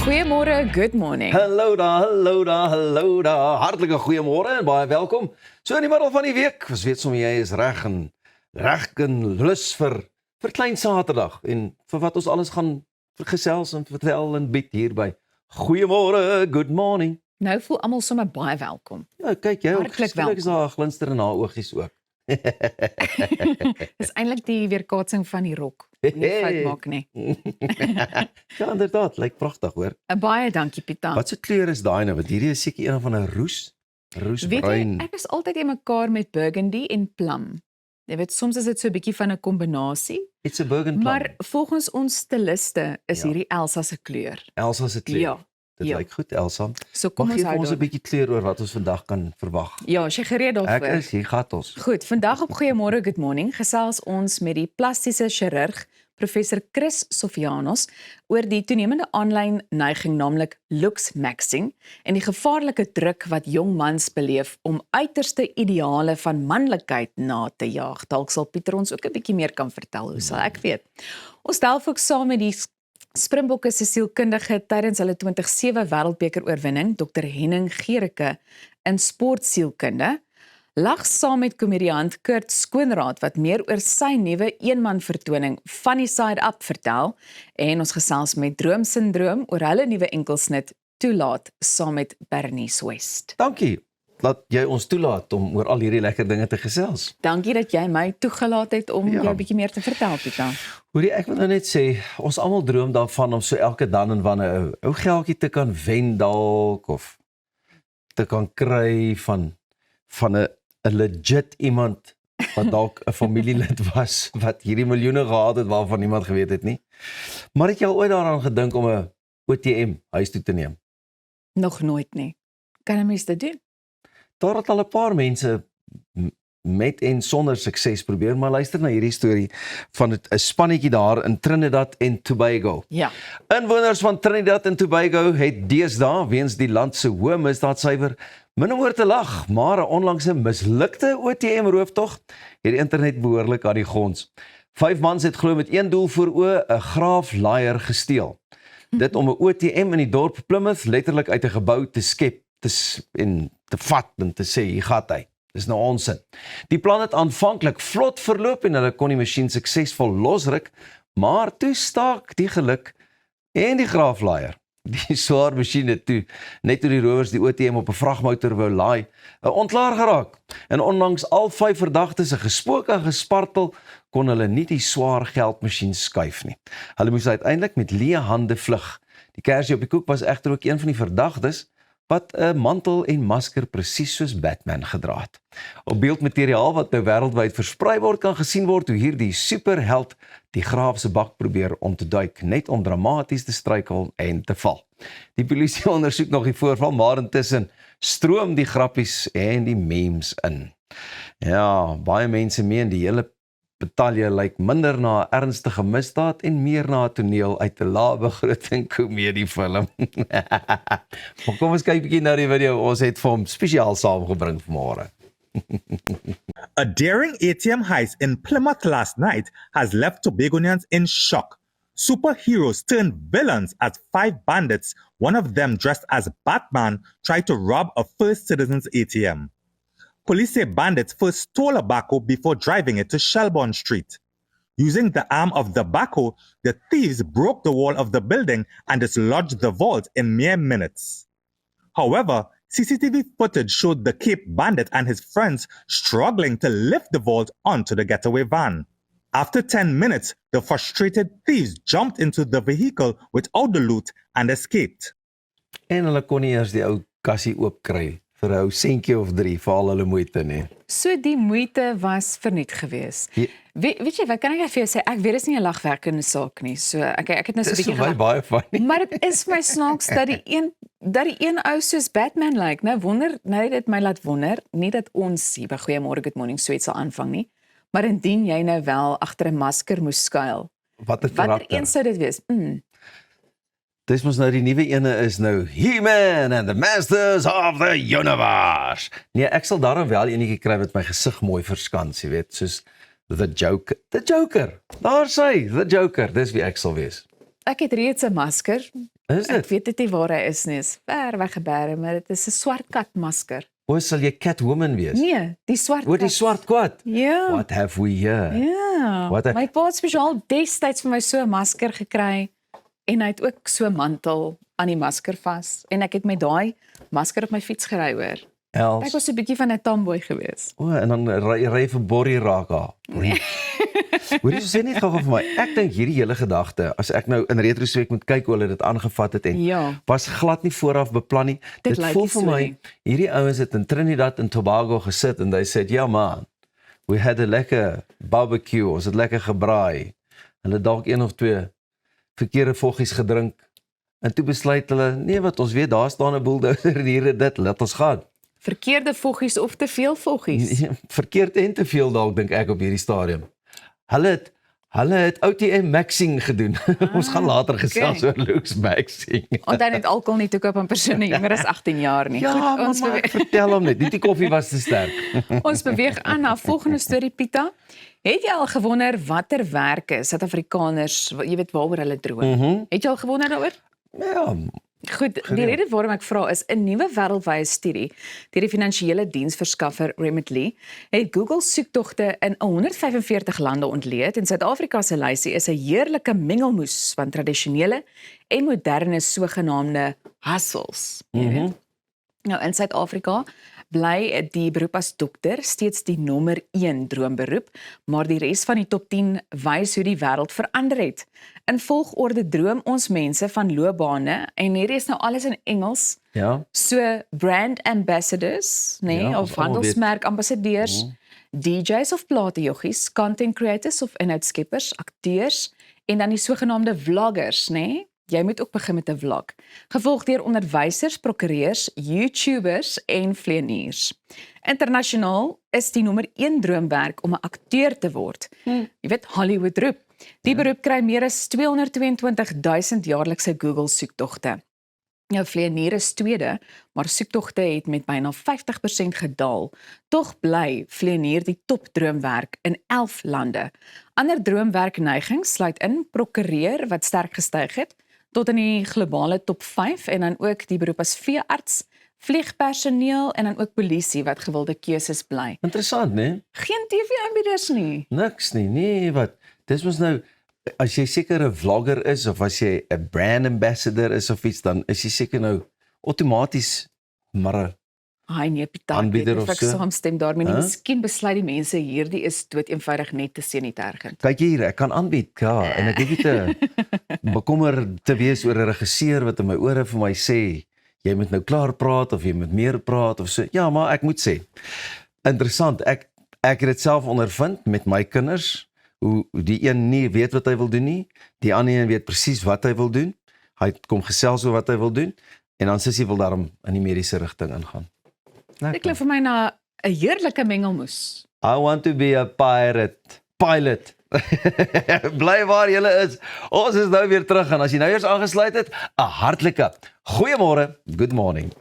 Goeiemôre, good morning. Hallo daar. Hartlike goeiemôre en baie welkom. So in die middel van die week, ons weet sommer jy is reg en lus vir klein Saterdag en vir wat ons alles gaan gesels en vertel en bied hierby. Goeiemôre, good morning. Nou voel almal sommer baie welkom. Ja, kyk jy, Hartlik skielik is daar 'n glinster in haar oogies ook. Dis eintlik die weerkaatsing van die rok. Nie fout maak nie. Ja, inderdaad, lyk pragtig hoor. Baie dankie Pieter. Wat se kleur is daai nou? Want hierdie is seker een van 'n roesbruin. Weet jy, ek is altyd in mekaar met burgundy en plum. Jy weet, soms is dit so 'n bietjie van 'n kombinasie, It's a burgundy plum. maar volgens ons stiliste is Ja. hierdie Elsa se kleur. Elsa se kleur. Ja. Dit ja. lyk goed, Elsa. So kom Mag ons gee hou vir ons 'n daarby. bietjie kleur oor wat ons vandag kan verwag. Ja, as jy gereed daarvoor. Ek is, hier gaan ons. Goed, vandag op Goeiemôre Good Morning gesels ons met die plastiese chirurg professor Chris Sofianos oor die toenemende aanlyn neiging, naamlik looks maxing en die gevaarlike druk wat jong mans beleef om uiterste ideale van manlikheid na te jaag. Dalk sal Pieter ons ook 'n bietjie meer kan vertel, hoe sal ek weet. Ons delf ook saam met die Springbokke se sielkundige tydens hulle 2007 Wêreldbeker oorwinning, Dr. Henning Gericke in sportsielkunde. Lag saam met komediant Kurt Skoonraad wat meer oor sy nuwe eenman vertoning Funny Side Up vertel en ons gesels met Droomsindroom oor hulle nuwe enkelsnit Toelaat saam met Bernice West. Dankie dat jy ons toelaat om oor al hierdie lekker dinge te gesels. Dankie dat jy my toegelaat het om Ja. jou 'n bietjie meer te vertel, Pieter. Hoorie, ek wil nou net sê, ons almal droom daarvan om so elke dan en wanneer 'n ou geldjie te kan wen dalk of te kan kry van 'n legit iemand wat dalk 'n familielid was wat hierdie miljoene gehad het waarvan niemand geweet het nie. Maar het jy al ooit daaraan gedink om 'n OTM huis toe te neem? Nog nooit nie. Kan 'n mens dit doen? Daar het al 'n paar mense met en sonder sukses probeer, maar luister na hierdie storie van 'n spannetjie daar in Trinidad en Tobago. Ja. Inwoners van Trinidad en Tobago het deesdae weens die land se hoë misdaadsyfer min om oor te lag, maar 'n onlangse mislukte OTM-rooftog het die internet behoorlik aan die gons. 5 mans het glo met een doel voor oë 'n graaflaaier gesteel. Dit om 'n OTM in die dorp Plymouth letterlik uit 'n gebou te skep en te vat en te sê, hier gaat hy. Dis nou onsin. Die plan het aanvanklik vlot verloop en hulle kon die masjien suksesvol losruk, maar toe staak die geluk en die graaflaaier. Die swaar masjien het toe, net toe die rowers die OTM op 'n vragmotor wou laai, ontklaar geraak. En ondanks al 5 verdagtes se gespook en gespartel, kon hulle nie die swaar geldmasjien skuif nie. Hulle moes uiteindelik met leë hande vlug. Die kersie op die koek was egter ook een van die verdagtes wat 'n mantel en masker presies soos Batman gedra het. Op beeldmateriaal wat nou wêreldwyd versprei word, kan gesien word hoe hierdie superheld die graaf se bak probeer om te duik, net om dramaties te struikel en te val. Die polisie ondersoek nog die voorval, maar intussen stroom die grappies en die memes in. Ja, baie mense meen die hele betalje lyk minder na 'n ernstige misdaad en meer na 'n toneel uit 'n lae begroting komediefilm. Maar kom ons kyk 'n bietjie na die video. Ons het vir hom spesiaal saamgebring vanmôre. A daring ATM heist in Plymouth last night has left Tobagonians in shock. Superheroes turned villains as 5 bandits, one of them dressed as Batman, tried to rob a First Citizens ATM. Police say bandits first stole a backhoe before driving it to Shelbourne Street. Using the arm of the backhoe, the thieves broke the wall of the building and dislodged the vault in mere minutes. However, CCTV footage showed the Cape bandit and his friends struggling to lift the vault onto the getaway van. After 10 minutes, the frustrated thieves jumped into the vehicle without the loot and escaped. En hulle kon nie eers die ou kassie oopkry vir 'n ou sentjie of 3 vir al hulle moeite nie. So die moeite was verniet gewees. Ja. Weet jy, wat kan ek vir jou sê? Ek weet dis nie 'n lagwekkende saak nie. So ek het nou so 'n Dis bietjie vir my baie funny. Maar dit is vir my snaaks dat die een ou soos Batman lyk. Nou dit my laat wonder, nie dat ons hier by Goeiemôre Good Morning so iets sal aanvang nie, maar indien jy nou wel agter 'n masker moes skuil. Watter Watter een sou dit wees? Dis mos nou die nuwe ene is nou He-Man and the Masters of the Universe. Nee, ek sal daarom wel enetjie kry wat my gesig mooi verskans, jy weet, soos The Joker. The Joker. Daar sy, The Joker. Dis wie ek sal wees. Ek het reeds 'n masker Is Ek dit? weet dit nie waar hy is nie, is ver weggebere, maar dit is 'n swart kat masker. Of sal jy Catwoman wees? Nee, die swart Oor die kat. swart kwad. Ja. What have we here? Ja. Wat 'n- My pa het spesiaal destyds vir my so 'n masker gekry en hy het ook so 'n mantel aan die masker vas en ek het met daai masker op my fiets gery hoor. Ek Els. was so 'n bietjie van 'n tomboy gewees. O, en dan ry vir Borrie Raka. Hoor jy sê net gou-gou vir my. Ek dink hierdie hele gedagte, as ek nou in retrospek moet kyk hoe hulle dit aangevat het en Ja. was glad nie vooraf beplan nie. Dit lyk voel nie vir so my nie. hierdie ouens het in Trinidad en Tobago gesit en they said, "Ja man, we had a lekker barbecue, ons het lekker gebraai." Hulle dalk een of twee verkeerde voggies gedrink en toe besluit hulle, nee wat ons weet daar staan 'n bulldozer en hier het dit, laat ons gaan. Verkeerde voggies of te veel voggies. Verkeerd en te veel dalk dink ek op hierdie stadium. Hulle het OTM maxing gedoen. Ons gaan later gesels okay. oor Lux maxing. Onthou net alkohol nie te koop aan persone jonger as 18 jaar nie. Ja, Goed, ons maar vertel hom net, die koffie was te sterk. Ons beweeg aan na volgende storie Pieter. Het jy al gewonder watter werke Suid-Afrikaners, jy weet waaroor hulle droom? Het jy al gewonder daaroor? Ja, Goed, die rede waarom ek vra is 'n nuwe wêreldwye studie deur die finansiële diensverskaffer Remitly het Google soektogte in 145 lande ontleed en Suid-Afrika se lysie is 'n heerlike mengelmoes van tradisionele en moderne sogenaamde hustles. Jy weet. Nou in Suid-Afrika bly die beroep as dokter steeds die nommer 1 droomberoep, maar die res van die top 10 wys hoe die wêreld verander het. In volgorde droom ons mense van loopbane en hierdie is nou alles in Engels. ja. So brand ambassadors, nee, Ja, of ons almal handelsmerk ambassadeurs, DJs of platejoggies, content creators of inhoudskeppers, akteurs en dan die sogenaamde vloggers, nee. Jy moet ook begin met 'n vlog. Gevolg deur onderwysers, prokureurs, YouTubers en vlieëniers. Internasionaal is die nommer 1 droomwerk om 'n akteur te word. Jy weet Hollywood roep. Die beroep kry meer as 222,000 jaarlikse Google soektogte. Nou vlieënier is tweede, maar soektogte het met byna 50% gedaal. Tog bly vlieënier die top droomwerk in 11 lande. Ander droomwerkneigings sluit in prokureur wat sterk gestyg het tot in die globale top 5 en dan ook die beroep as veearts, vliegpersoneel en dan ook polisie wat gewilde keuses bly. Interessant, né? Geen TV-aanbieders nie. Niks nie. Nee, wat? Dis mos nou as jy seker 'n vlogger is of as jy 'n brand ambassador is of iets, dan is jy seker nou outomaties maar 'n Ai nee, Pieter, Aanbieder of ek so? saamstem daarmee nie. Hæ? Miskien besluit die mense hierdie is dood eenvoudig net te sien nie tergend. kyk hier, ek kan aanbied, ja, en ek hoef nie te bekommer te wees oor 'n regisseur wat in my ore vir my sê jy moet nou klaar praat of jy moet meer praat of so. Ja, maar ek moet sê, interessant, ek het dit self ondervind met my kinders, hoe die een nie weet wat hy wil doen nie, die ander een weet presies wat hy wil doen, hy kom gesels oor wat hy wil doen, en dan sussie wil daarom in die mediese rigting ingaan. Dit klink vir my na 'n heerlike mengelmoes. I want to be a pilot. Bly waar jy is. Ons is nou weer terug en as jy nou eers aangesluit het, 'n hartlike goeiemôre, good morning.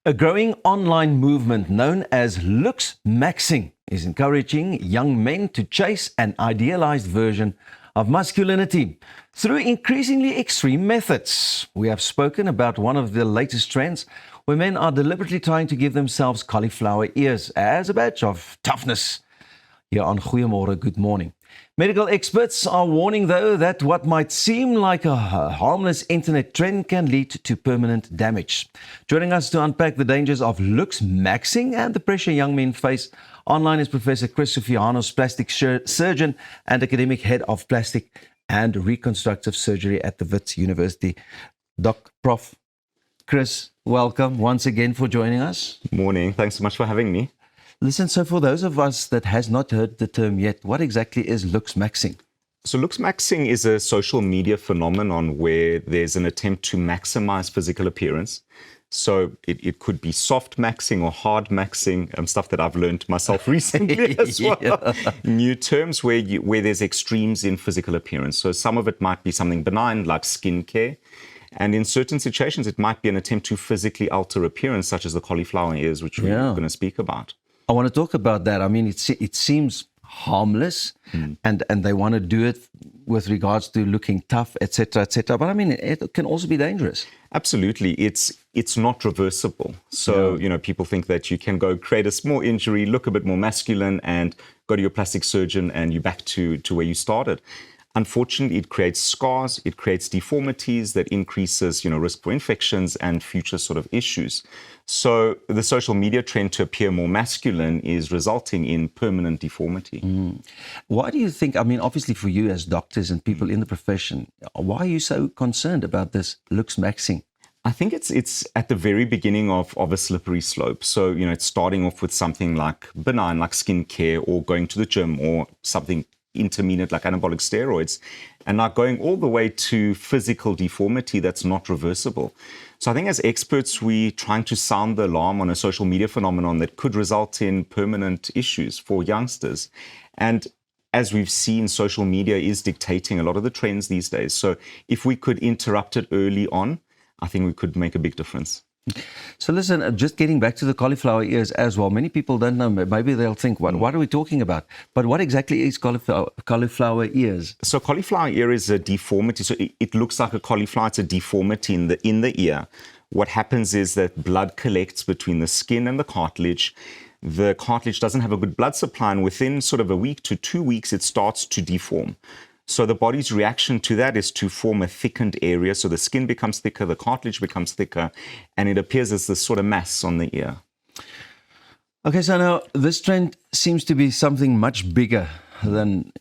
A growing online movement known as looks maxing is encouraging young men to chase an idealized version of masculinity through increasingly extreme methods. We have spoken about one of the latest trends where men are deliberately trying to give themselves cauliflower ears as a badge of toughness. Here on Goeiemorgen, good morning. Medical experts are warning, though, that what might seem like a harmless internet trend can lead to permanent damage. Joining us to unpack the dangers of looks maxing and the pressure young men face online is Professor Chris Sofianos, plastic surgeon and academic head of plastic and reconstructive surgery at the Wits University. Prof. Chris, welcome once again for joining us. Morning. Thanks so much for having me. Listen, so for those of us that has not heard the term yet, what exactly is looks maxing? So looks maxing is a social media phenomenon where there's an attempt to maximize physical appearance. So it could be soft maxing or hard maxing, stuff that I've learned myself recently as well. New terms where there's extremes in physical appearance. So some of it might be something benign like skincare. And in certain situations, it might be an attempt to physically alter appearance, such as the cauliflower ears, which we're going to speak about. I want to talk about that. I mean, it seems harmless, and they want to do it with regards to looking tough, etc., etc. But I mean, it can also be dangerous. Absolutely, it's not reversible. So people think that you can go create a small injury, look a bit more masculine, and go to your plastic surgeon, and you're back to where you started. Unfortunately, it creates scars, it creates deformities that increases, risk for infections and future sort of issues. So the social media trend to appear more masculine is resulting in permanent deformity. Why do you think, I mean, obviously for you as doctors and people in the profession, why are you so concerned about this looks maxing? I think it's at the very beginning of a slippery slope. So, it's starting off with something like benign, like skincare, or going to the gym, or something intermediate like anabolic steroids, and now going all the way to physical deformity that's not reversible. So I think as experts, we're trying to sound the alarm on a social media phenomenon that could result in permanent issues for youngsters. And as we've seen, social media is dictating a lot of the trends these days. So if we could interrupt it early on, I think we could make a big difference. So listen, just getting back to the cauliflower ears as well. Many people don't know. Maybe they'll think, what are we talking about? But what exactly is cauliflower ears? So cauliflower ear is a deformity. So it looks like a cauliflower. It's a deformity in the ear. What happens is that blood collects between the skin and the cartilage. The cartilage doesn't have a good blood supply, and within sort of a week to 2 weeks, it starts to deform. So the body's reaction to that is to form a thickened area. So the skin becomes thicker, the cartilage becomes thicker, and it appears as this sort of mass on the ear. Okay, so now this trend seems to be something much bigger than,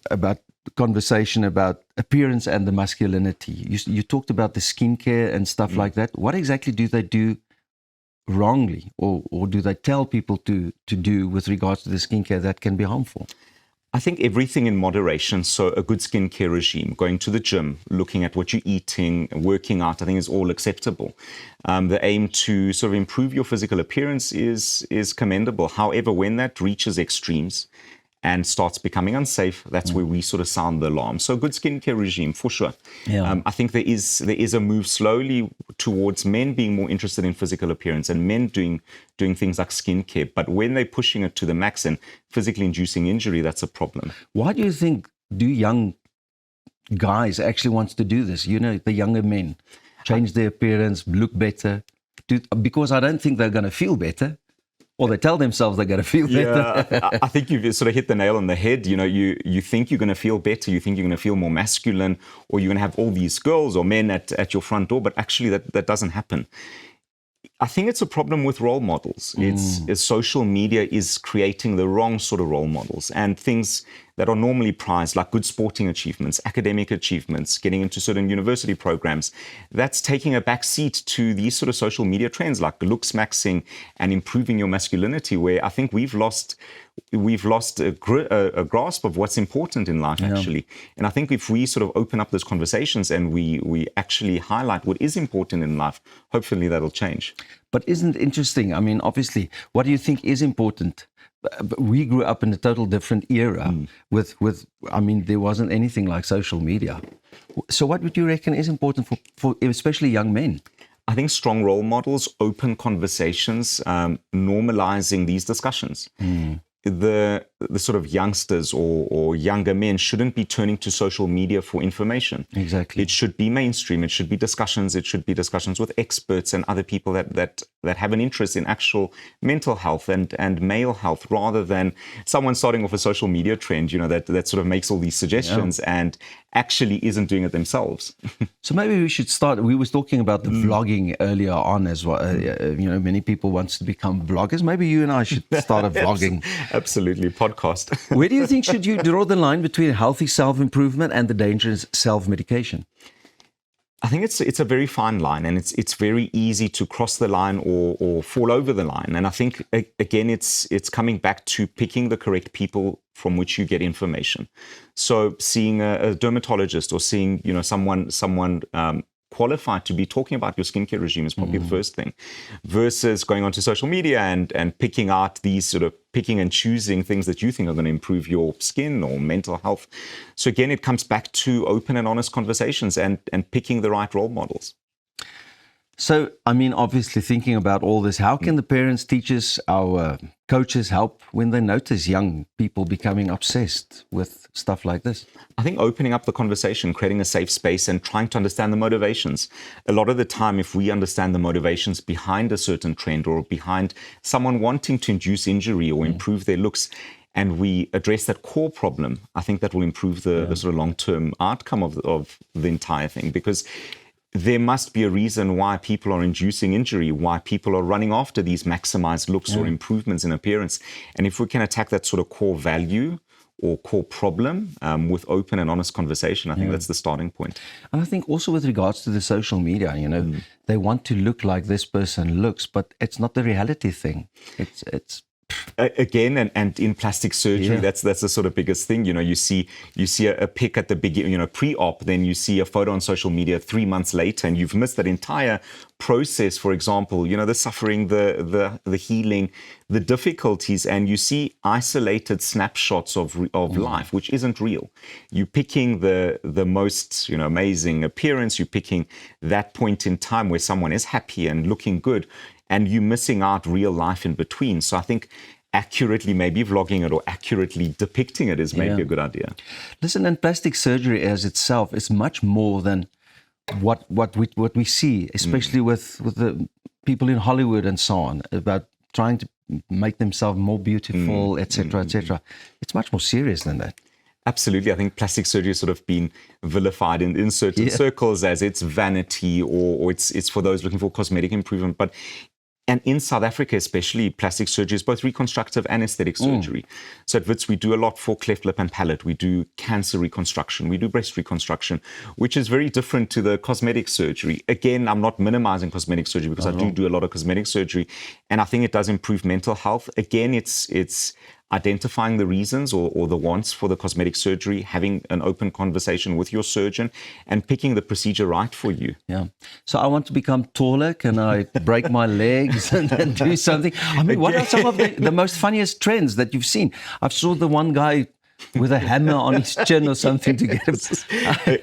about conversation about appearance and the masculinity. You talked about the skincare and stuff like that. What exactly do they do wrongly, or do they tell people to do with regards to the skincare that can be harmful? I think everything in moderation. So a good skincare regime, going to the gym, looking at what you're eating, working out, I think is all acceptable. The aim to sort of improve your physical appearance is commendable. However, when that reaches extremes and starts becoming unsafe, that's where we sort of sound the alarm. So a good skincare regime, for sure. I think there is a move slowly towards men being more interested in physical appearance and men doing things like skincare. But when they're pushing it to the max and physically inducing injury, that's a problem. Why do you think young guys actually want to do this? The younger men, change their appearance, look better, because I don't think they're going to feel better. Or they tell themselves they're going to feel better. I think you've sort of hit the nail on the head. You think you're going to feel better, you think you're going to feel more masculine, or you're going to have all these girls or men at your front door, but actually that doesn't happen. I think it's a problem with role models. It's social media is creating the wrong sort of role models, and things that are normally prized, like good sporting achievements, academic achievements, getting into certain university programs, that's taking a back seat to these sort of social media trends like looks maxing and improving your masculinity, where I think we've lost a grasp of what's important in life, actually. And I think if we sort of open up those conversations and we actually highlight what is important in life, hopefully that'll change. But isn't it interesting? I mean, obviously, what do you think is important? We grew up in a total different era with there wasn't anything like social media. So what would you reckon is important for especially young men? I think strong role models, open conversations, normalizing these discussions. The sort of youngsters or younger men shouldn't be turning to social media for information. Exactly. It should be mainstream. It should be discussions. It should be discussions with experts and other people that have an interest in actual mental health and male health, rather than someone starting off a social media trend, that sort of makes all these suggestions and actually isn't doing it themselves. So maybe we should start. We was talking about the vlogging earlier on as well. Many people want to become vloggers. Maybe you and I should start a vlogging. Absolutely, podcast. Where do you think should you draw the line between healthy self-improvement and the dangerous self-medication? I think it's a very fine line, and it's very easy to cross the line or fall over the line. And I think again, it's coming back to picking the correct people from which you get information. So seeing a dermatologist or seeing someone qualified to be talking about your skincare regime is probably the first thing, versus going onto social media and picking out these sort of picking and choosing things that you think are going to improve your skin or mental health. So again, it comes back to open and honest conversations and picking the right role models. So, I mean, obviously thinking about all this, how can the parents, teachers, our coaches help when they notice young people becoming obsessed with stuff like this? I think opening up the conversation, creating a safe space and trying to understand the motivations. A lot of the time, if we understand the motivations behind a certain trend or behind someone wanting to induce injury or improve their looks, and we address that core problem, I think that will improve the sort of long-term outcome of the entire thing, because there must be a reason why people are inducing injury, why people are running after these maximized looks or improvements in appearance. And if we can attack that sort of core value or core problem with open and honest conversation, I think that's the starting point. And I think also with regards to the social media, you know, they want to look like this person looks, but it's not the reality thing. It's Again, and in plastic surgery, that's the sort of biggest thing. You know, you see a pic at the beginning, you know, pre-op, then you see a photo on social media 3 months later, and you've missed that entire process. For example, you know, the suffering, the healing, the difficulties, and you see isolated snapshots of life, which isn't real. You're picking the most, you know, amazing appearance. You're picking that point in time where someone is happy and looking good, and you're missing out real life in between. So I think accurately maybe vlogging it or accurately depicting it is maybe a good idea. Listen, and plastic surgery as itself is much more than what we see, especially with the people in Hollywood and so on, about trying to make themselves more beautiful, etc., etc. It's much more serious than that. Absolutely. I think plastic surgery has sort of been vilified in certain circles as it's vanity or it's for those looking for cosmetic improvement. And in South Africa, especially, plastic surgery is both reconstructive and aesthetic surgery. So at Wits, we do a lot for cleft lip and palate. We do cancer reconstruction. We do breast reconstruction, which is very different to the cosmetic surgery. Again, I'm not minimizing cosmetic surgery because I do a lot of cosmetic surgery. And I think it does improve mental health. Again, it's identifying the reasons or the wants for the cosmetic surgery, having an open conversation with your surgeon and picking the procedure right for you. Yeah. So I want to become taller. Can I break my legs and do something? I mean, what are some of the most funniest trends that you've seen? I've saw the one guy with a hammer on his chin or something to get him.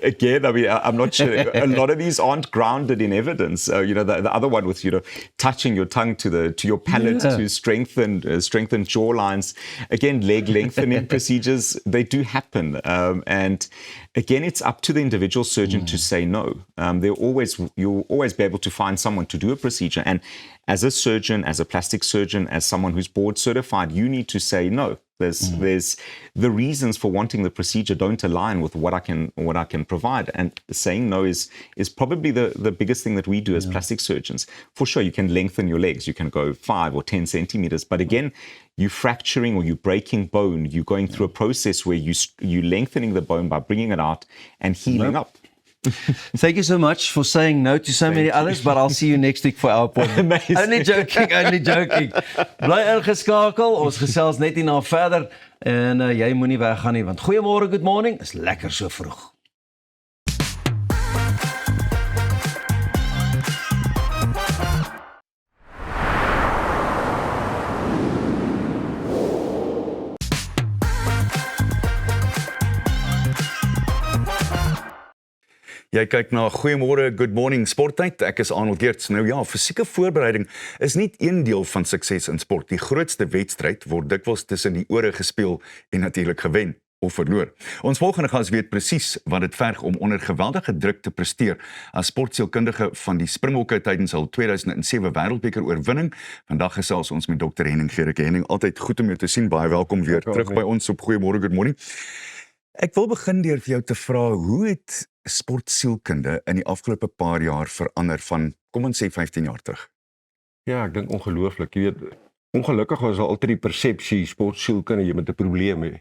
Again, I mean, I'm not sure. A lot of these aren't grounded in evidence. You know, the other one with, you know, touching your tongue to your palate to strengthen jawlines. Again, leg lengthening procedures, they do happen. And again, it's up to the individual surgeon to say no. You'll always be able to find someone to do a procedure. And as a surgeon, as a plastic surgeon, as someone who's board certified, you need to say no. There's the reasons for wanting the procedure don't align with what I can provide, and saying no is probably the biggest thing that we do as plastic surgeons. For sure, you can lengthen your legs, you can go 5 or 10 centimeters, but again, you're fracturing or you're breaking bone. You're going through a process where you're lengthening the bone by bringing it out and healing up. Thank you so much for saying no to so many others, but I'll see you next week for our appointment. Only joking. Bly ingeskakel, ons gesels net hierna verder en jy moenie weggaan nie, want goeiemôre, good morning, is lekker so vroeg. Jy kyk na Goeiemôre, Good Morning Sporttyd. Ek is Arnold Geerts. Nou ja, fisieke voorbereiding is nie een deel van sukses in sport. Die grootste wedstryd word dikwels tussen die ore gespeel en natuurlik gewen of verloor. Ons volgende gas weet presies wat dit verg om onder geweldige druk te presteer as sportsielkundige van die Springbokke tydens hul 2007 Wêreldbeker oorwinning. Vandag gesels ons met Dr. Henning Gericke. Henning, altyd goed om jou te sien. Baie welkom weer terug by ons op Goeiemôre, Good Morning. Ek wil begin deur vir jou te vra, hoe het sportsielkunde in die afgelope paar jaar verander van, kom ons sê 15 jaar terug? Ja, ek dink ongelooflik. Jy weet, ongelukkig was daar altyd die persepsie sportsielkunde jy met 'n probleem hê.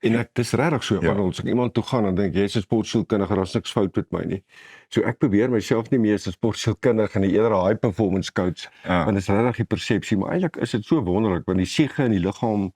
En dis regtig so, as ek iemand toe gaan dan dink jy's 'n sportsielkundige, daar's niks fout met my nie. So ek probeer myself nie meer as 'n sportsielkundige nie, eerder 'n high performance coach. Want dit is regtig die persepsie, maar eintlik is dit so wonderlik want die siege in die liggaam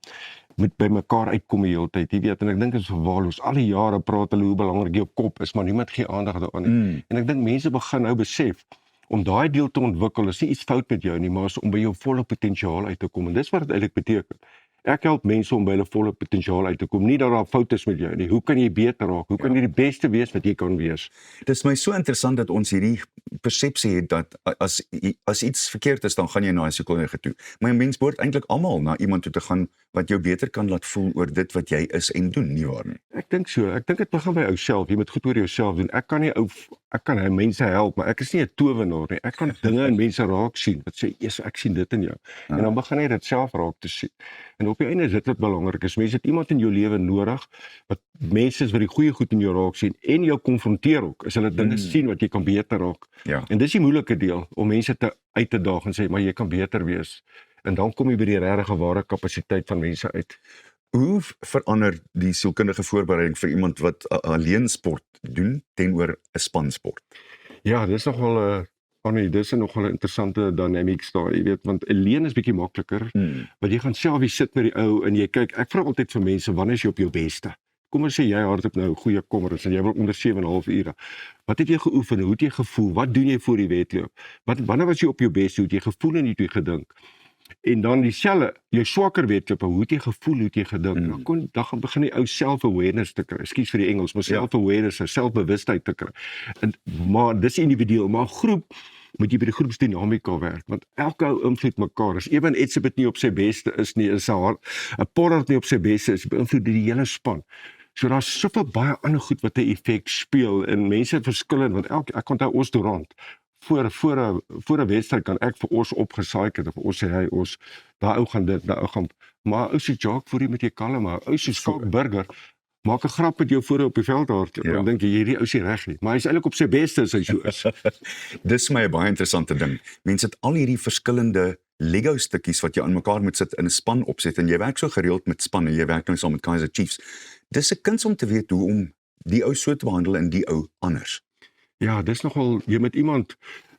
met by mekaar uitkom die hele tyd. Jy weet, en ek dink dit is verwaarloos. Al die jare praat hulle hoe belangrik jou kop is, maar niemand gee aandag daaraan nie. En ek dink mense begin nou besef om daai deel te ontwikkel, is nie iets fout met jou nie, maar is om by jou volle potensiaal uit te kom. En dis wat dit eintlik beteken. Ek help mense om by hulle volle potensiaal uit te kom. Nie dat daar foute is met jou nie. Hoe kan jy beter raak? Hoe kan jy die beste wees wat jy kan wees? Dit is my so interessant dat ons hierdie persepsie het dat as iets verkeerd is, dan gaan jy na 'n sielkundige toe. Maar 'n mens behoort eintlik almal na iemand toe te gaan wat jou beter kan laat voel oor dit wat jy is en doen, nie waar nie? Ek dink so. Ek dink dit begin by jouself. Jy moet goed oor jouself doen. Ek kan mense help, maar ek is nie 'n towenaar nie. Ek kan dinge in mense raak sien wat sê, "Eers ek sien dit in jou." En dan begin jy dit self raak te sien. En op die einde is dit wat belangrik is. Mense het iemand in jou lewe nodig wat mense is wat die goeie goed in jou raak sien en jou konfronteer ook. As hulle dinge sien wat jy kan beter raak. Ja. En dis die moeilike deel om mense uit te daag en sê, "Maar jy kan beter wees." En dan kom jy by die regte ware kapasiteit van mense uit. Hoe verander die sielkundige voorbereiding vir iemand wat alleen sport doen teenoor 'n spansport? Ja, dis nogal dis nogal 'n interessante dynamics daar, jy weet, want alleen is bietjie makliker, want jy gaan self hier sit met die ou en jy kyk, ek vra altyd vir mense, wanneer is jy op jou beste? Kom ons sê jy hardloop nou 'n goeie kommers en jy wil onder 7,5 ure. Wat het jy geoefen? Hoe het jy gevoel? Wat doen jy voor die wedloop? Wanneer was jy op jou beste? Hoe het jy gevoel en hoe het jy gedink? En dan dieselfde, jou swakker wedloop, hoe het jy gevoel, hoe het jy gedink? Dan gaan begin die ou self-awareness te kry. Ekskuus vir die Engels, maar self-awareness, selfbewustheid te kry. Maar dis individueel, maar groep moet jy by die groepsdinamika werk, want elke ou invloed mekaar. As Evan Etzebeth nie op sy beste is nie, is 'n Pollard nie op sy beste is, beïnvloed die hele span. So daar's soveel baie ander goed wat 'n effek speel en mense verskillend, want ek onthou ons Durant voor 'n wedstryd kan ek vir ons opgesaai het of ons sê hy daai ou gaan dit, daai ou gaan, maar ou se Jacques voor jy met jy kalm, maar ou se Skalk Burger maak 'n grap met jou voor op die veld hardloop. Dan dink jy hierdie ou se reg nie, maar hy's eintlik op sy beste as hy so is. Dis my 'n baie interessante ding. Mense het al hierdie verskillende Lego stukkies wat jy aan mekaar moet sit in 'n span opset en jy werk so gereeld met spanne, jy werk nou saam met Kaizer Chiefs. Dis 'n kuns om te weet hoe om die ou so te behandel en die ou anders. Ja, dis nogal, jy met iemand,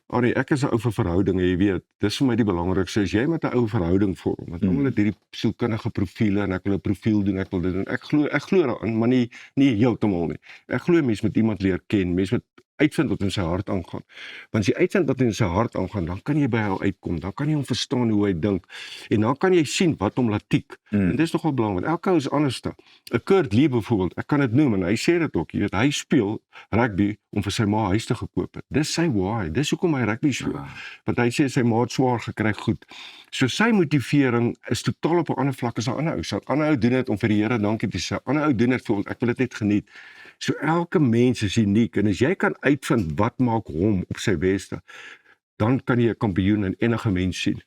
ek is 'n ou vir verhoudinge, jy weet, dis vir my die belangrikste, as jy met 'n ou verhouding vorm, want almal het hierdie sielkundige profiele en ek wil 'n profiel doen, ek wil dit doen, ek glo daarin, maar nie heeltemal nie. Ek glo mens met iemand leer ken, mens moet uitvind wat in sy hart aangaan. Want as jy uitvind wat in sy hart aangaan, dan kan jy by hom uitkom, dan kan jy hom verstaan hoe hy dink, en dan kan jy sien wat hom laat tik. En dit is nogal belangrik, want elke ou is anders. 'n Kurt Lee byvoorbeeld, ek kan dit noem, en hy sê dit ook, jy weet, hy speel rugby om vir sy ma huis te gekoop het. Dis sy why, dis hoekom hy rugby speel. Want hy sê sy ma het swaar gekry, goed. So sy motivering is totaal op 'n ander vlak as 'n ander ou. So 'n ander ou doen dit om vir die Here dankie te sê. 'n Ander ou doen dit vir ek wil dit net geniet. So elke mens is uniek en as jy kan uitvind wat maak hom op sy beste, dan kan jy 'n kampioen in enige mens sien.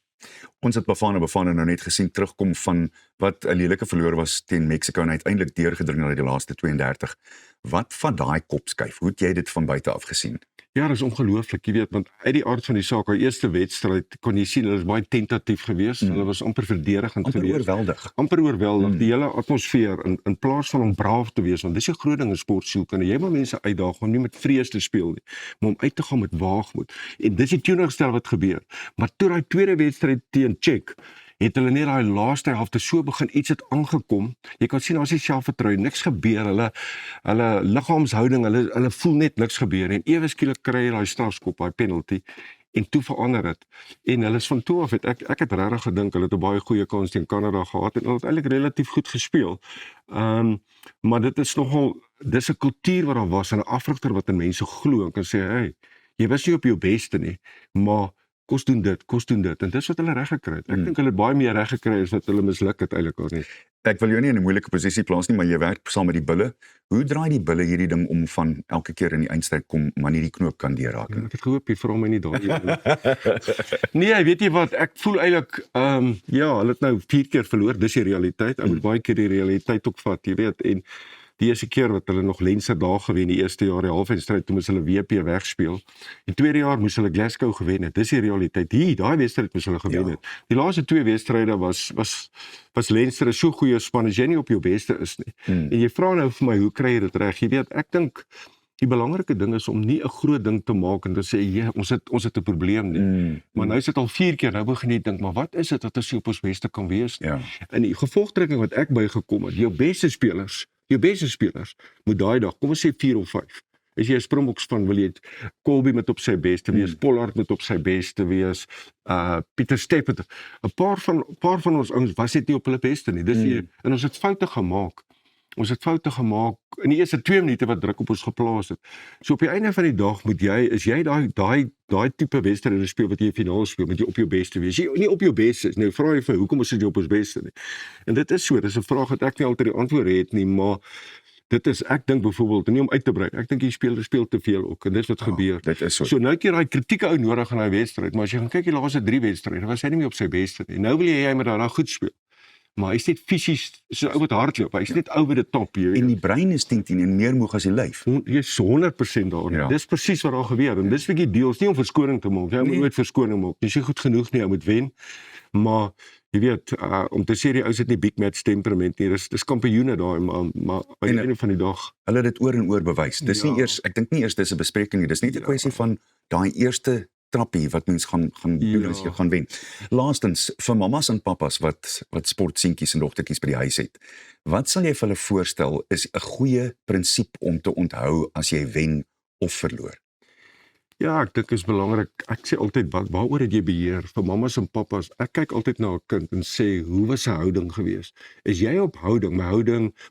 Ons het Bafana nou net gesien terugkom van wat 'n lelike verloor was teen Mexico en uiteindelik deurgedring na die laaste 32. Wat van daai kopskuif? Hoe het jy dit van buite af gesien? Ja, dis ongelooflik, jy weet, want uit die aard van die saak, haar eerste wedstryd kon jy sien hulle is baie tentatief geweest. Hulle was amper verdedigend geweest. Amper oorweldig. Die hele atmosfeer in plaas van om braaf te wees, want dis 'n groot ding in sportsielkunde. Jy moet mense uitdaag om nie met vrees te speel nie, maar om uit te gaan met waagmoed. En dis die teenoorgestel wat gebeur. Maar toe daai tweede wedstryd teen Tsjek, het hulle net daai laaste helfte so begin, iets het aangekom. Jy kan sien, as jy selfvertroue, niks gebeur, hulle liggaamshouding, hulle voel net niks gebeur, en ewe skielik kry jy daai strafskop, daai penalty, en toe verander dit. En hulle is van toe af, ek het regtig gedink, hulle het 'n baie goeie kans teen Kanada gehad, en hulle het eintlik relatief goed gespeel. Maar dit is nogal, dis 'n kultuur wat daar was, en 'n afrigter wat in mense glo, en kan sê, hey, jy was nie op jou beste nie, maar kos doen dit, en dis wat hulle reg gekry het. Ek dink hulle het baie meer reg gekry as wat hulle misluk het eintlik al nie. Ek wil jou nie in 'n moeilike posisie plaas nie, maar jy werk saam met die bulle. Hoe draai die bulle hierdie ding om van elke keer in die eindstryd kom, maar nie die knoop kan deurraak nie? Ek het gehoop jy vra my nie daai. Nee, weet jy wat, ek voel eintlik, hulle het nou 4 keer verloor, dis die realiteit. Ek moet baie keer die realiteit ook vat, jy weet, en die eerste keer wat hulle nog Leinster daar gewen, die eerste jaar die halfeindstryd, toe moes hulle WP wegspeel. Die tweede jaar moes hulle Glasgow gewen het. Dis die realiteit. Daai wedstryd moes hulle gewen het. Die laaste 2 wedstryde was Leinster 'n so goeie span as jy nie op jou beste is nie. En jy vra nou vir my, hoe kry jy dit reg? Jy weet, ek dink Die belangrike ding is om nie 'n groot ding te maak en te sê ja, ons het 'n probleem nie. Maar nou is dit al 4 keer, nou begin jy dink, maar wat is dit dat ons nie op ons beste kan wees nie? Ja. In die gevolgtrekking wat ek bygekom het, jou beste spelers moet daai dag, kom ons sê 4 of 5. As jy 'n Springboks van wil jy Colby moet op sy beste wees, Pollard moet op sy beste wees, Pieter Stepp, 'n paar van ons ouens was net nie op hulle beste nie. Dis en ons het foute gemaak. In die eerste 2 minute wat druk op ons geplaas het. So op die einde van die dag is jy daai tipe wedstryd speel wat jy finaal speel, moet jy op jou beste wees. Jy nie op jou beste is. Nou vra jy vir hoekom is jy op ons beste nie? En dit is so, dis 'n vraag wat ek nie altyd die antwoord het nie, maar dit is, ek dink byvoorbeeld, nie om uit te brei, ek dink die speler speel te veel ook, en dis wat gebeur. Dit is so. So nou het jy daai kritieke ou nodig in daai wedstryd, maar as jy gaan kyk die laaste 3 wedstryde, was hy nie meer op sy beste nie. Nou wil jy met daai goed speel. Maar hy's net fisies so ou wat hardloop. Hy's net over the top hier. En die brein is 10 en meer moeg as die lyf. Jy's 100% daar. Ja. Dis presies wat daar gebeur. En dis 'n bietjie deels nie om verskoning te maak. Jy moet nooit verskoning maak. Jy's nie goed genoeg nie, jy moet wen. Maar jy weet, om te sê die ouens het nie big match temperament nie. Dis kampioene daai, maar aan die einde van die dag, Hulle het dit oor en oor bewys. Dis nie eers, ek dink nie eers dis 'n bespreking nie. Dis net 'n kwessie van daai eerste trappie wat mens gaan doen as jy gaan wen. Laastens, vir mammas en pappas wat sportseentjies en dogtertjies by die huis het, wat sal jy vir hulle voorstel is 'n goeie prinsip om te onthou as jy wen of verloor? ja, ek dink is belangrik. Ek sê altyd, waaroor het jy beheer? Vir mammas en pappas, ek kyk altyd na 'n kind en sê, hoe was sy houding gewees? Is jy op houding?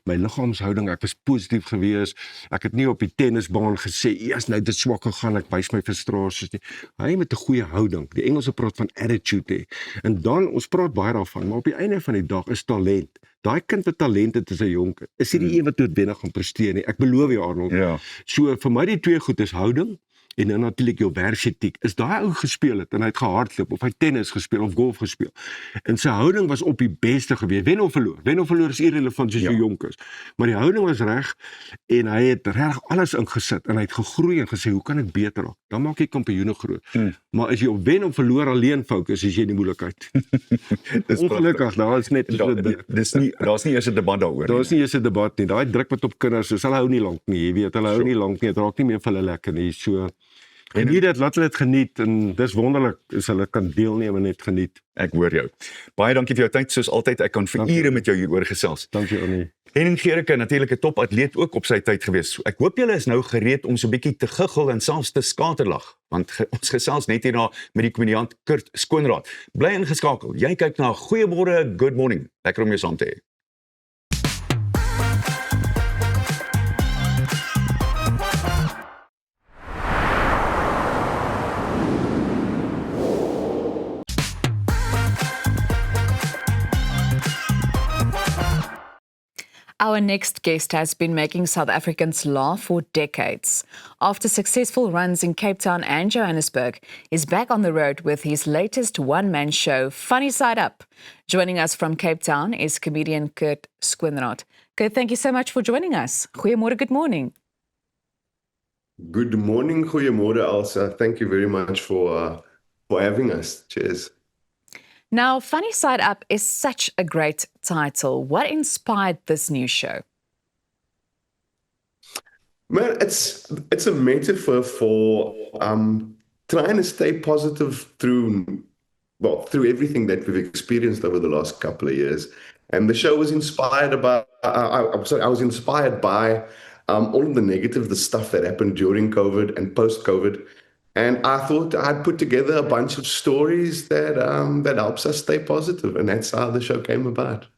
My liggaamshouding, ek was positief gewees. Ek het nie op die tennisbaan gesê, eers nou dit swak gegaan, ek wys my frustrasies nie. Hy met 'n goeie houding. Die Engelse praat van attitude hê. En dan, ons praat baie daarvan, maar op die einde van die dag is talent. Daai kind wat talent het, is 'n jonk. Is nie die een wat noodwendig gaan presteer nie. Ek beloof jou, Arnold. Ja. So vir my die twee goed is houding en dan natuurlik jou werksetiek. Is daai ou gespeel het en hy het gehardloop of hy tennis gespeel of golf gespeel. En sy houding was op die beste gewees. Wen of verloor is irrelevant as jy jonk is. Maar die houding was reg en hy het reg alles ingesit en hy het gegroei en gesê, hoe kan ek beter raak? Dan maak jy kampioene groot. Maar as jy op wen of verloor alleen fokus, is jy in die moeilikheid. Ongelukkig, daar is net Daar's nie eers 'n debat daaroor. Daar is nie eers 'n debat nie. Daai druk wat op kinders is, hulle hou nie lank nie, jy weet, hulle hou nie lank nie. Dit raak nie meer vir hulle lekker nie. So geniet dit, laat hulle dit geniet en dis wonderlik as hulle kan deelneem en net geniet. Ek hoor jou. Baie dankie vir jou tyd. Soos altyd, ek kan vir ure met jou hieroor gesels. Dankie Annie. Henning Gericke, natuurlik 'n topatleet ook op sy tyd gewees. Ek hoop julle is nou gereed om so 'n bietjie te giggel en selfs te skaterlag, want ons gesels net hierna met die komediant Kurt Skoonraad. Bly ingeskakel. Jy kyk na Goeiemôre, Good Morning. Lekker om jou saam te hê. Our next guest has been making South Africans laugh for decades. After successful runs in Cape Town and Johannesburg, he's back on the road with his latest one-man show, Funny Side Up. Joining us from Cape Town is comedian Kurt Skoonraad. Kurt, thank you so much for joining us. Goeiemôre, good morning. Good morning, goeiemôre Elsa. Thank you very much for having us. Cheers. Now, Funny Side Up is such a great title. What inspired this new show? Man, it's a metaphor for trying to stay positive through everything that we've experienced over the last couple of years. And the show was inspired by I was inspired by all of the negative, the stuff that happened during COVID and post-COVID. And I thought I'd put together a bunch of stories that helps us stay positive, and that's how the show came about.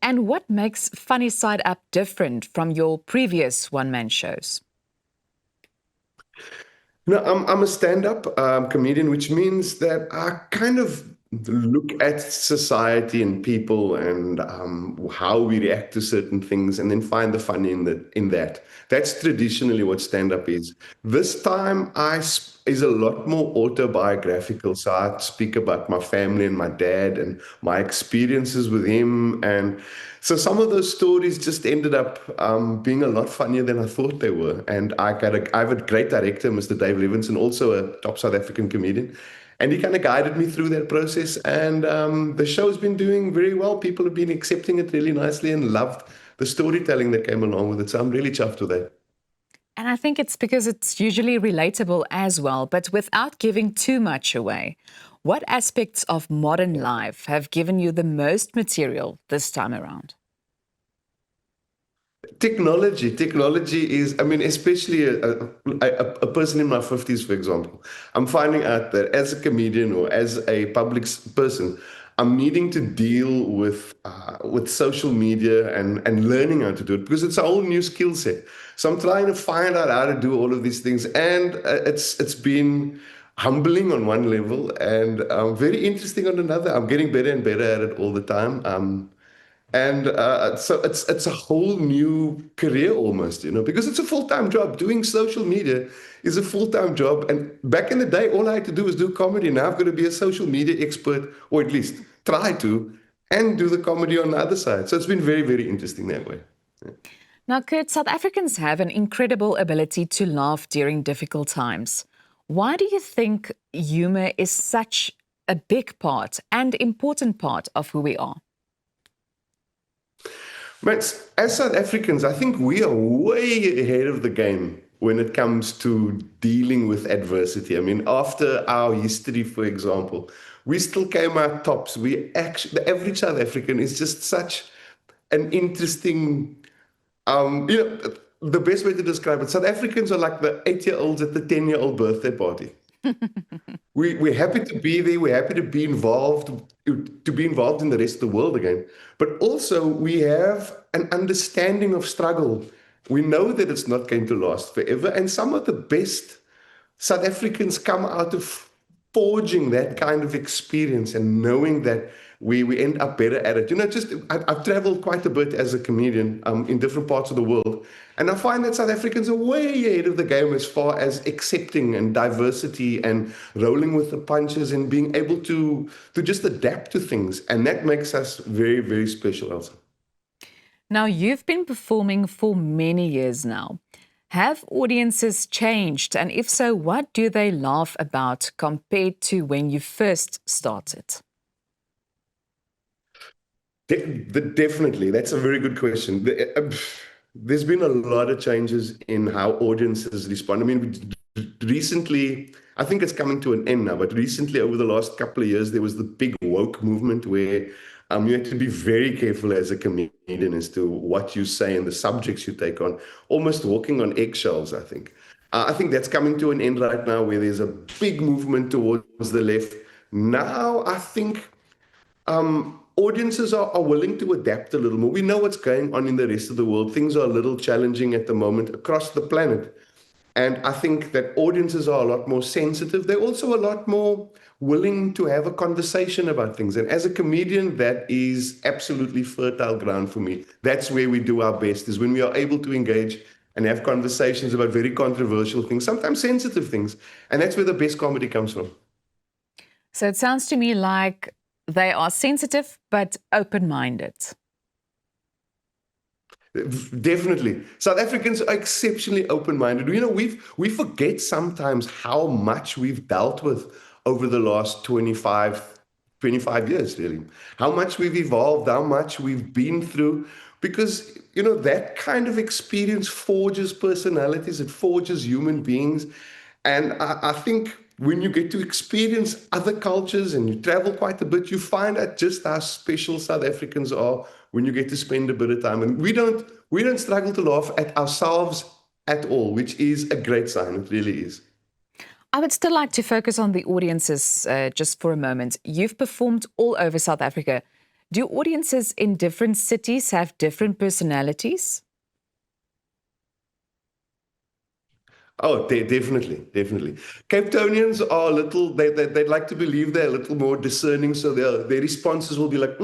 And what makes Funny Side Up different from your previous one-man shows? I'm a stand-up comedian, which means that I kind of look at society and people and how we react to certain things and then find the funny in that. That's traditionally what stand-up is. This time is a lot more autobiographical. So I speak about my family and my dad and my experiences with him. And so some of those stories just ended up being a lot funnier than I thought they were. And I have a great director, Mr. Dave Levinson, also a top South African comedian. And he kind of guided me through that process. And the show's been doing very well. People have been accepting it really nicely and loved the storytelling that came along with it. So I'm really chuffed with that. And I think it's because it's usually relatable as well, but without giving too much away. What aspects of modern life have given you the most material this time around? Technology is, I mean, especially a person in my 50s, for example. I'm finding out that as a comedian or as a public person, I'm needing to deal with social media and learning how to do it because it's a whole new skill set. So I'm trying to find out how to do all of these things, and it's been humbling on one level and very interesting on another. I'm getting better and better at it all the time. So it's a whole new career almost, because it's a full-time job. Doing social media is a full-time job. And back in the day, all I had to do was do comedy. Now I've got to be a social media expert, or at least try to, and do the comedy on the other side. So it's been very, very interesting that way. Yeah. Now, Kurt, South Africans have an incredible ability to laugh during difficult times. Why do you think humor is such a big part and important part of who we are? Max, as South Africans, I think we are way ahead of the game when it comes to dealing with adversity. I mean, after our history, for example, we still came out tops. The average South African is just such an interesting, the best way to describe it, South Africans are like the 8-year-olds at the 10-year-old birthday party. We're happy to be there. We're happy to be involved in the rest of the world again. But also we have an understanding of struggle. We know that it's not going to last forever. And some of the best South Africans come out of forging that kind of experience and knowing that we end up better at it. I've traveled quite a bit as a comedian in different parts of the world. And I find that South Africans are way ahead of the game as far as accepting and diversity and rolling with the punches and being able to just adapt to things. And that makes us very, very special also. Now, you've been performing for many years now. Have audiences changed? And if so, what do they laugh about compared to when you first started? Definitely. That's a very good question. There's been a lot of changes in how audiences respond. I mean, recently, I think it's coming to an end now, but recently, over the last couple of years, there was the big woke movement where you have to be very careful as a comedian as to what you say and the subjects you take on, almost walking on eggshells, I think. I think that's coming to an end right now where there's a big movement towards the left. Now, I think audiences are willing to adapt a little more. We know what's going on in the rest of the world. Things are a little challenging at the moment across the planet. And I think that audiences are a lot more sensitive. They're also a lot more willing to have a conversation about things. And as a comedian, that is absolutely fertile ground for me. That's where we do our best, is when we are able to engage and have conversations about very controversial things, sometimes sensitive things. And that's where the best comedy comes from. So it sounds to me like they are sensitive but open-minded. Definitely. South Africans are exceptionally open-minded. We forget sometimes how much we've dealt with over the last 25 years, really. How much we've evolved, how much we've been through. Because, that kind of experience forges personalities, it forges human beings. And I think when you get to experience other cultures and you travel quite a bit, you find out just how special South Africans are when you get to spend a bit of time. And we don't struggle to laugh at ourselves at all, which is a great sign. It really is. I would still like to focus on the audiences just for a moment. You've performed all over South Africa. Do audiences in different cities have different personalities? Oh, definitely. Cape Townians are a little, they'd like to believe they're a little more discerning, so their responses will be like,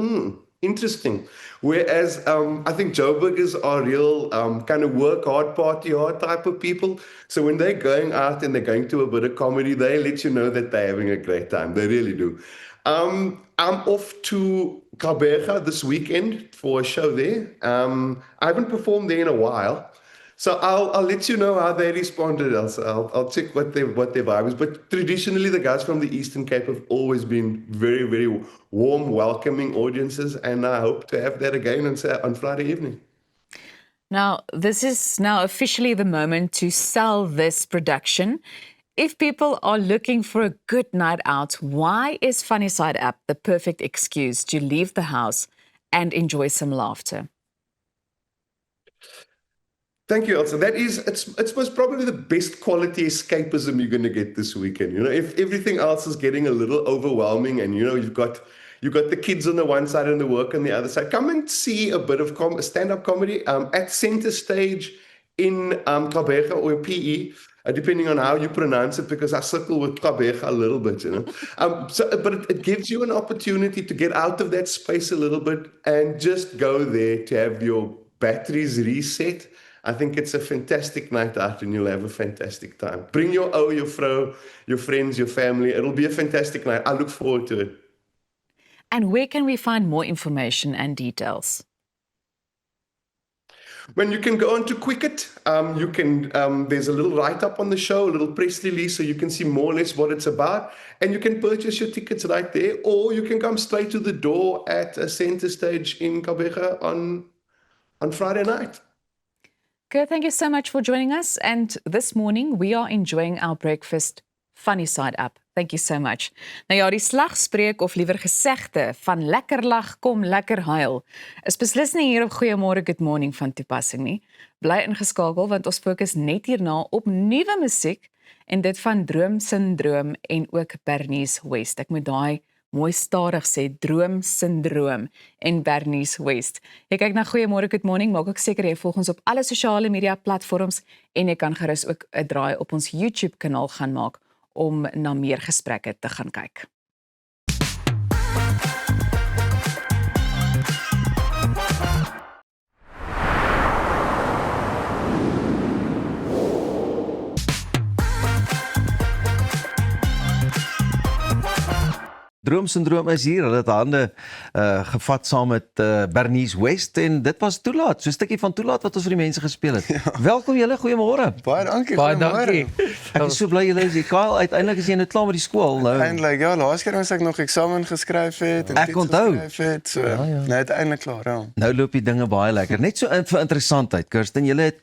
interesting. Whereas I think Joburgers are real kind of work hard, party hard type of people. So when they're going out and they're going to a bit of comedy, they let you know that they're having a great time. They really do. I'm off to Gqeberha this weekend for a show there. I haven't performed there in a while. So I'll let you know how they responded. I'll check what their vibe is. But traditionally, the guys from the Eastern Cape have always been very, very warm, welcoming audiences. And I hope to have that again on Friday evening. Now, this is now officially the moment to sell this production. If people are looking for a good night out, why is Funny Side Up the perfect excuse to leave the house and enjoy some laughter? Thank you, Elsa. It's most probably the best quality escapism you're going to get this weekend. You know, if everything else is getting a little overwhelming, and you know you've got the kids on the one side and the work on the other side, come and see a bit of stand-up comedy at Center Stage in Gqeberha or PE. Depending on how you pronounce it, because I circle with Gqeberha a little bit, you know. But it gives you an opportunity to get out of that space a little bit and just go there to have your batteries reset. I think it's a fantastic night out and you'll have a fantastic time. Bring your vrou, your friends, your family. It'll be a fantastic night. I look forward to it. And where can we find more information and details? When you can go onto Quicket, there's a little write-up on the show, a little press release, so you can see more or less what it's about, and you can purchase your tickets right there, or you can come straight to the door at a Center Stage in Gqeberha on Friday night. Kurt, thank you so much for joining us. And this morning we are enjoying our breakfast Funny Side Up. Thank you so much. Nou ja, die slagspreuk of liewer gesegde van lekker lag kom lekker huil is beslis nie hier op Goeiemôre Good Morning van toepassing nie. Bly ingeskakel want ons fokus net hierna op nuwe musiek en dit van Droom Syndroom en ook Bernice West. Ek moet daai mooi stadig sê, Droom Syndroom en Bernice West. Jy kyk na Goeiemôre Good Morning, maak ook seker jy volg ons op alle sosiale media platforms en jy kan gerus ook 'n draai op ons YouTube kanaal gaan maak om na meer gesprekke te gaan kyk. Droom Syndroom is hier, hulle het hande gevat saam met Bernice West en dit was Toelaat, so 'n stukkie van Toelaat wat ons vir die mense gespeel het. Ja. Welkom julle, goeiemôre. Baie dankie. Baie dankie. Ek is so bly julle is hier. Kyle, uiteindelik is jy nou klaar met die skool nou. Eintlik ja, laas keer moes ek nog eksamen geskryf het en Ek onthou. geskryf het, so nou uiteindelik klaar, ja. Nou loop die dinge baie lekker. Net so vir interessantheid, Kirsten, julle het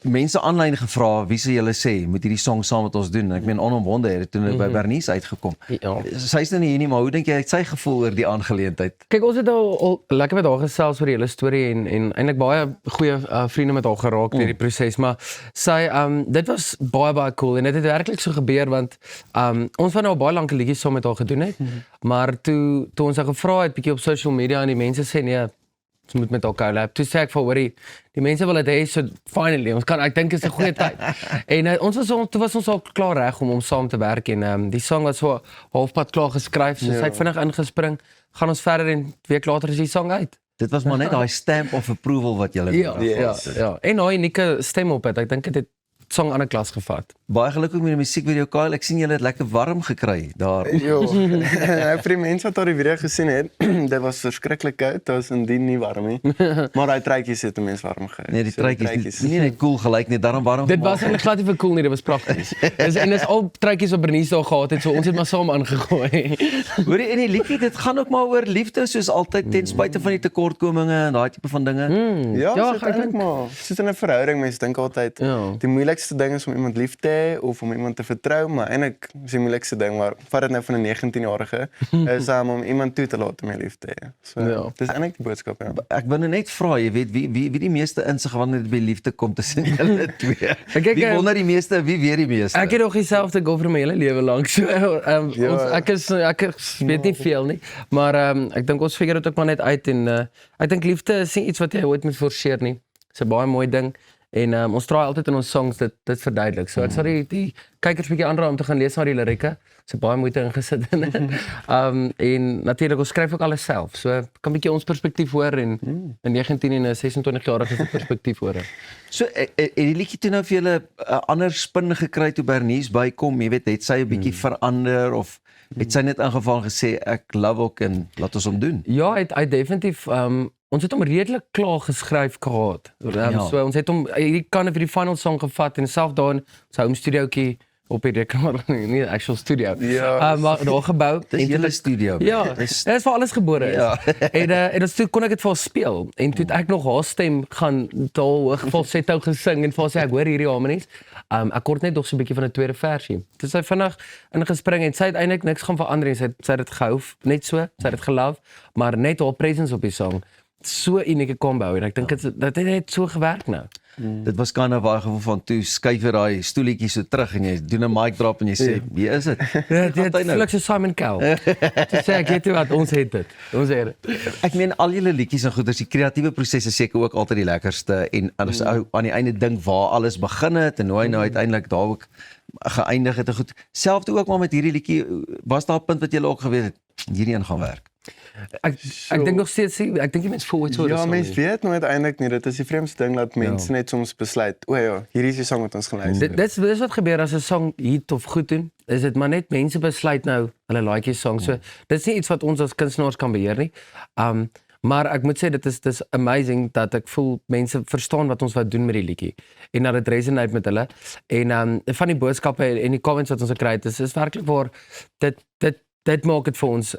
mense aanlyn gevra wie sê julle sê moet hierdie song saam met ons doen. Ek meen onomwonde het toe by Bernice uitgekom. Ja. Sy's nou nie hier nie, maar hoe dink jy het sy gevoel oor die aangeleentheid? Kyk, ons het al lekker met haar gesels oor die hele storie en eintlik baie goeie vriende met haar geraak deur die proses, maar sy dit was baie cool en dit het werklik so gebeur want ons het nou baie lank 'n liedjie saam met haar gedoen het, maar toe ons haar gevra het bietjie op social media en die mense sê nee, ons moet met haar collab. Toe sê ek vir hoorie, die mense wil dit hê, so finally, ek dink dit is 'n goeie tyd. En toe was ons al klaar reg om saam te werk en die song was so halfpad klaar geskryf, so sy het vinnig ingespring, gaan ons verder en 'n week later is die song uit. Dit was maar net daai stamp of approval wat julle Ja. En daai unieke stem op het. Ek dink dit het song aan 'n klas gevat. Baie geluk ook met die musiekvideo, Kyle. Ek sien julle het lekker warm gekry daar. Jo. Vir die mense wat die video gesien het, dit was verskriklik koud, dit was indien nie warm nie. Maar daai truitjies het die mense warm gehou. Nee, die truitjies nie net cool gelyk nie, daarom warm. Dit was eintlik glad nie vir cool nie, dit was pragtig. Dis al truitjies wat Bernice daar gehad het, so ons het maar saam aangegooi. Hoorie, en die liedjie, dit gaan ook maar oor liefde soos altyd ten spyte van die tekortkominge en daai tipe van dinge. Ja, ek dink maar, sit in 'n verhouding, mense dink altyd die moeilikste ding is om iemand lief te hê of om iemand te vertrou, maar eintlik is die moeilikste ding maar vat dit nou van 'n 19-jarige is om iemand toe te laat om jou lief te hê. So dis eintlik die boodskap, ja. Ek wil net vra, jy weet wie die meeste insig wanneer dit by liefde kom tussen julle twee. Wie wonder die meeste, wie weet die meeste? Ek het nog dieselfde goal vir my hele lewe lank. So ek weet nie veel nie, maar ek dink ons figure dit ook maar net uit en ek dink liefde is nie iets wat jy ooit moet forceer nie. Dis 'n baie mooi ding. En ons draai altyd in ons songs dit verduidelik. So ek sal die kykers bietjie aanraai om te gaan lees na die lirieke. Dis baie moeite ingesit in dit. En natuurlik ons skryf ook alles self. So kan bietjie ons perspektief hoor en 'n 19 en 'n 26-jarige se perspektief hoor. So die liedjie toe nou vir julle 'n ander spin gekry toe Bernice bykom, jy weet, het sy 'n bietjie verander of het sy net ingeval gesê ek love ook en laat ons hom doen? Ja, hy definitief ons het hom redelik klaar geskryf gehad. So ons het hom hierdie kan vir die final song gevat en self daar in sy home studiootjie op die rekenaar, nie 'n actual studio. Ja. Maar daar gebou. Dis julle studio. Ja, Dis dit is waar alles gebore is. Ja. En dus toe kon ek dit vir haar speel. En toe het ek nog haar stem gaan daar hoog falsetto gesing en vir haar sê ek hoor hierdie harmonies. Ek kort net nog so 'n bietjie van 'n tweede versie. Toe sy vinnig ingespring en sy het eintlik niks gaan verander en sy het dit gehou, net so, sy het dit gelove, maar net haar presence op die song. So unieke combo en ek dink dit het net so gewerk nou. Dit was kind of baie gevoel van toe skuif jy daai stoeltjie so terug en jy doen 'n mic drop en jy sê, "Wie is dit?" Ja, dit is like so Simon Cowell. Toe sê ek weet jy wat, ons het dit. Ons het dit. Ek meen al julle liedjies en goeders, die kreatiewe proses is seker ook altyd die lekkerste en as ou aan die einde dink waar alles begin het en hoe hy nou uiteindelik daar ook geëindig het en goed. Selfs ook maar met hierdie liedjie, was daar 'n punt wat jy ook geweet het hierdie een gaan werk. Ek dink nog steeds, ek dink die mense voel ooit so. Ja, mense weet nooit eintlik nie. Dit is die vreemdste ding dat mense net soms besluit, o ja, hierdie is die sang wat ons gaan luister. Dit is wat gebeur as 'n song hit of goed doen. Is dit maar net mense besluit nou hulle like die song. So dit is nie iets wat ons as kunstenaars kan beheer nie. Maar ek moet sê dis amazing dat ek voel mense verstaan wat ons wou doen met die liedjie en dat dit resonate met hulle. En van die boodskappe en die comments wat ons gekry het, is werklik waar dit maak dit vir ons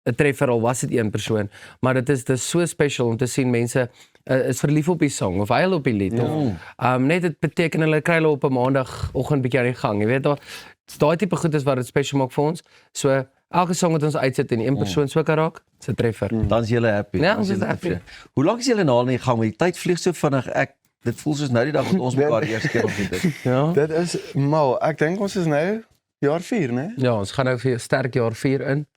'n treffer, al was dit een persoon, maar dit is so special om te sien mense is verlief op die song of huil op die lied of net dit beteken hulle kry hulle op 'n maandagooggend bietjie aan die gang, jy weet daai tipe goed is wat dit special maak vir ons. So elke song wat ons uitsit en een persoon so kan raak, is 'n treffer. Dan is julle happy. Ja, ons is happy. Hoe lank is julle nou al in die gang? Die tyd vlieg so vinnig. Dit voel soos nou die dag wat ons mekaar eers keer ontmoet het. Ja. Dit is mal. Ek dink ons is nou jaar 4, né? Ja, ons gaan nou vir sterk jaar 4 in.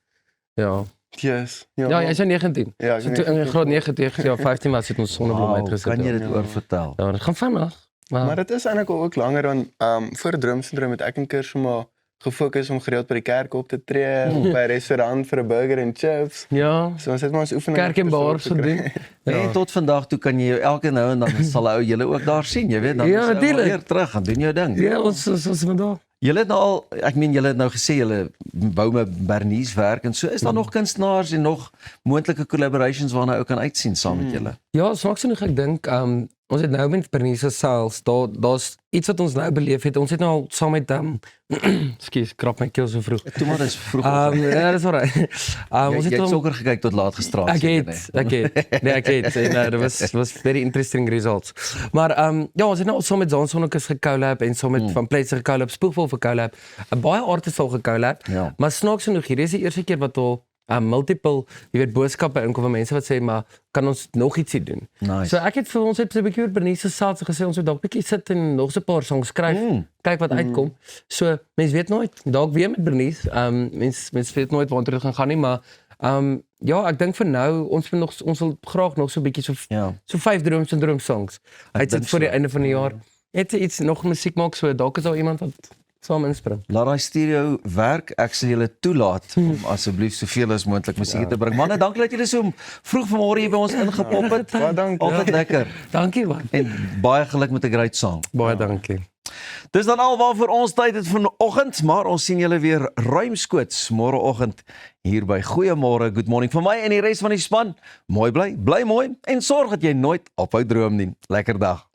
Ja. Yes. Ja, jy's 19. Ja, ek so is toe in 19. graad 9 jaar 15 was het ons sonneblom uitgesit. Kan jy dit oor vertel? Ja, dit gaan vinnig. Maar dit is eintlik ook langer dan voor Droomsindroom het ek 'n keer sommer gefokus om gereeld by die kerk op te tree, of by 'n restaurant vir 'n burger en chips. Ja. So ons het maar ons oefening Kerk en bars gedoen. En tot vandag toe kan jy jou elke nou en dan sal ou julle ook daar sien, jy weet, dan Ja, is jy natuurlijk. weer terug en doen jou ding. Ja, ons vandag. Julle het nou al, ek meen julle het nou gesê julle bou met Bernice werk en so, is daar nog kunstenaars en nog moontlike collaborations waarna ou kan uitsien saam met julle? Ja, snaaks genoeg ek dink ons het nou met Bernice Sales, daar's iets wat ons nou beleef het. Ons het nou al saam met ekskuus, krap my keel so vroeg. Toe maar dis vroeg. Ja, dis alright. Ons Jy het het al sokker gekyk tot laat gisterand. Ek het. Nee, ek het. En dit was very interesting results. Maar ja, ons het nou al saam met Zansonnekus gecollab en saam met Van Plets gecollab, Spoegvol gecollab. 'n Baie artists al gecollab. Ja. Maar snaaks genoeg, hier is die eerste keer wat al multiple, jy weet, boodskappe inkom van mense wat sê maar kan ons nog ietsie doen. Nice. So ek het vir ons het 'n bietjie oor Bernice self gesê ons moet dalk bietjie sit en nog so 'n paar songs skryf. Kyk wat uitkom. So mense weet nooit, dalk weer met Bernice. Mense weet nooit waartoe dit gaan gaan nie, maar ja, ek dink vir nou ons wil graag nog so 'n bietjie so 5 droom songs. Uitsit vir die einde van die jaar. Net iets nog musiek maak, so dalk is daar iemand wat saam inspring. Laat daai stereo werk. Ek sal julle toelaat om asseblief soveel as moontlik musiek te bring. Manne, dankie dat julle so vroeg vanmôre hier by ons ingepop het. Baie dankie. Altyd lekker. Dankie man. En baie geluk met 'n great song. Baie dankie. Dis dan alwaar vir ons tyd het vanoggend, maar ons sien julle weer ruimskoots môreoggend hier by Goeiemôre, Good Morning. Vir my en die res van die span, mooi bly mooi en sorg dat jy nooit ophou droom nie. Lekker dag.